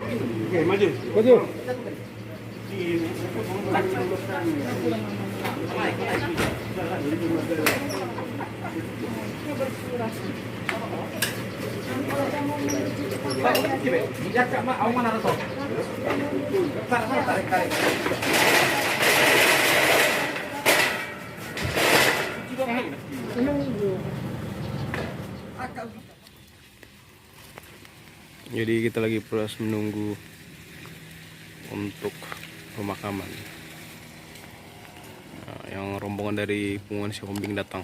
Oke, maju. Maju. Jadi kita lagi proses menunggu untuk pemakaman. Nah, yang rombongan dari pengungsi Hombing datang.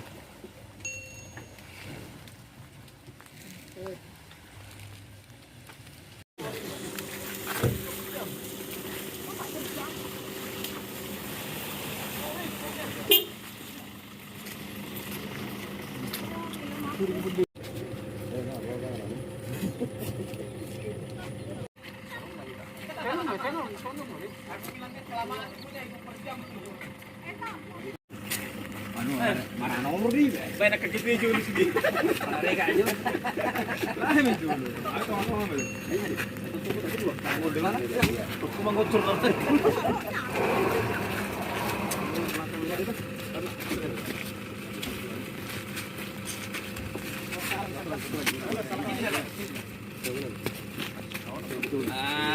Mana nomor di? Banyak kaki dulu sini. Mereka aja. Lah men dulu. Aku ngomong dulu. Kamu dengar? Aku mau ngocor.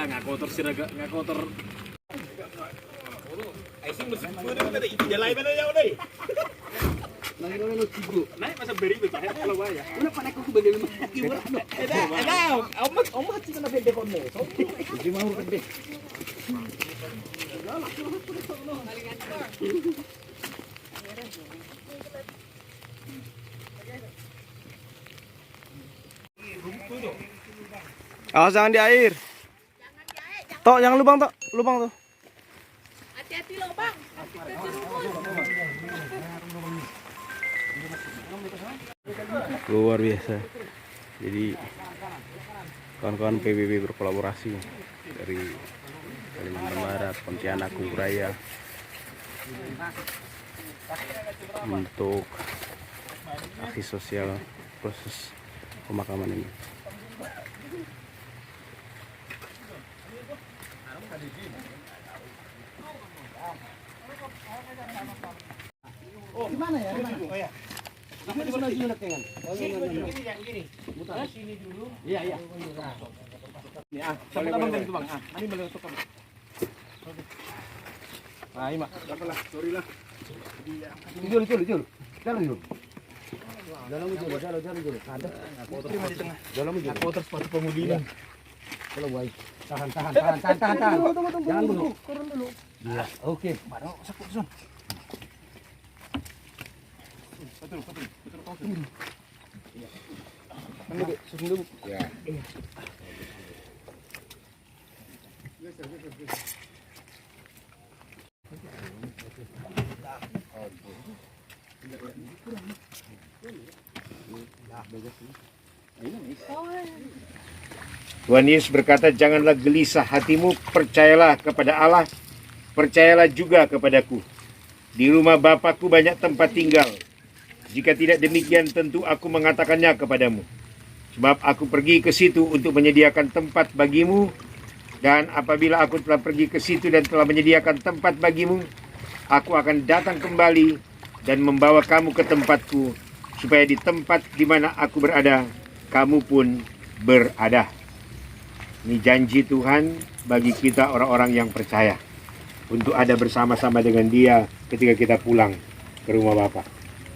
Nggak kotor sih, nggak kotor. Aisyah bersih pun ada itu jalan mana jauh deh. Naik masa beri betul kalau bahaya. Una panek aku bagi lima kilo. Omat sih kena bede kono. Jadi mau gede. Awas jangan di air. Tok, jangan lubang tok, lubang tuh. Hati-hati loh bang. Luar biasa. Jadi kawan-kawan PBB berkolaborasi dari Kalimantan Barat, Pontianak, Kuburaya untuk aksi sosial proses pemakaman ini. Oh, gimana ya? Oh ya. Di sana sini lekengan. Oh, ini yang gini. Mutar sini dulu. Iya, iya. Ini sama abang itu, Bang. Ini boleh untuk kamu. Nah, ini, Mak. Apalah, sorry lah. Jul. Jalan dulu. Jalan dulu. Ada. Terima di tengah. Jalan dulu. Aku terus sepatu pemudi ini. Kalau baik. Tahan. Jangan dulu. Turun dulu. Iya, oke. Baru sakut sun. Betul. Iya. Susun dulu. Ya. Tuhan Yesus berkata, janganlah gelisah hatimu, percayalah kepada Allah, percayalah juga kepadaku. Di rumah Bapakku banyak tempat tinggal. Jika tidak demikian, tentu aku mengatakannya kepadamu. Sebab aku pergi ke situ untuk menyediakan tempat bagimu. Dan apabila aku telah pergi ke situ dan telah menyediakan tempat bagimu, aku akan datang kembali dan membawa kamu ke tempatku, supaya di tempat di mana aku berada, kamu pun berada. Ini janji Tuhan bagi kita orang-orang yang percaya, untuk ada bersama-sama dengan Dia ketika kita pulang ke rumah Bapa.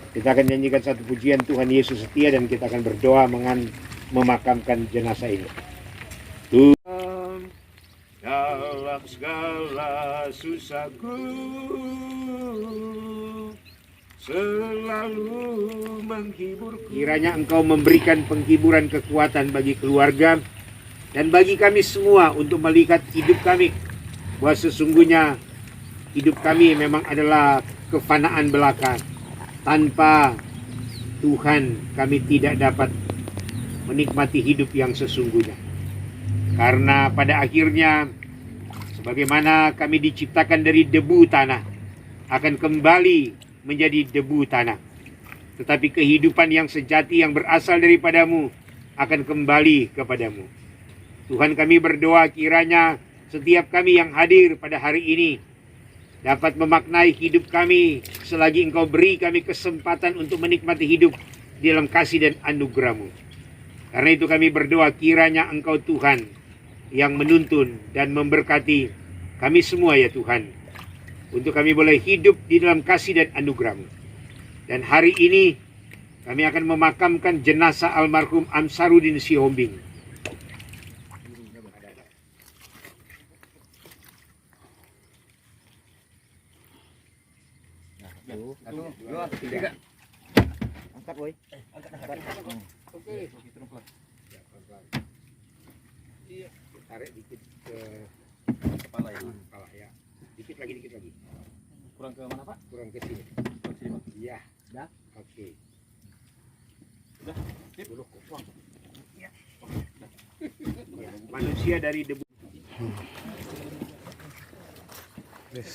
Kita akan nyanyikan satu pujian, Tuhan Yesus setia, dan kita akan berdoa memakamkan jenazah ini. Tuhan dalam segala susahku selalu menghibur. Kiranya Engkau memberikan penghiburan kekuatan bagi keluarga dan bagi kami semua untuk melihat hidup kami, bahwa sesungguhnya hidup kami memang adalah kefanaan belaka. Tanpa Tuhan kami tidak dapat menikmati hidup yang sesungguhnya. Karena pada akhirnya, sebagaimana kami diciptakan dari debu tanah, akan kembali menjadi debu tanah. Tetapi kehidupan yang sejati yang berasal daripadamu akan kembali kepadamu. Tuhan, kami berdoa kiranya setiap kami yang hadir pada hari ini dapat memaknai hidup kami selagi Engkau beri kami kesempatan untuk menikmati hidup di dalam kasih dan anugerah-Mu. Karena itu kami berdoa kiranya Engkau Tuhan yang menuntun dan memberkati kami semua ya Tuhan, untuk kami boleh hidup di dalam kasih dan anugerah-Mu. Dan hari ini kami akan memakamkan jenazah almarhum Amsaruddin Sihombing. Satu, dua, tiga. Angkat, boy. Angkat. Oke. Tarik dikit ke Kepala ya. kepala ya. Dikit lagi. Kurang ke mana, Pak? Kurang ke sini. Ke sini, Pak. Iya. Dah. Oke. Sudah. Sip. Dulu kosong. Ya. Manusia dari debu. Yes.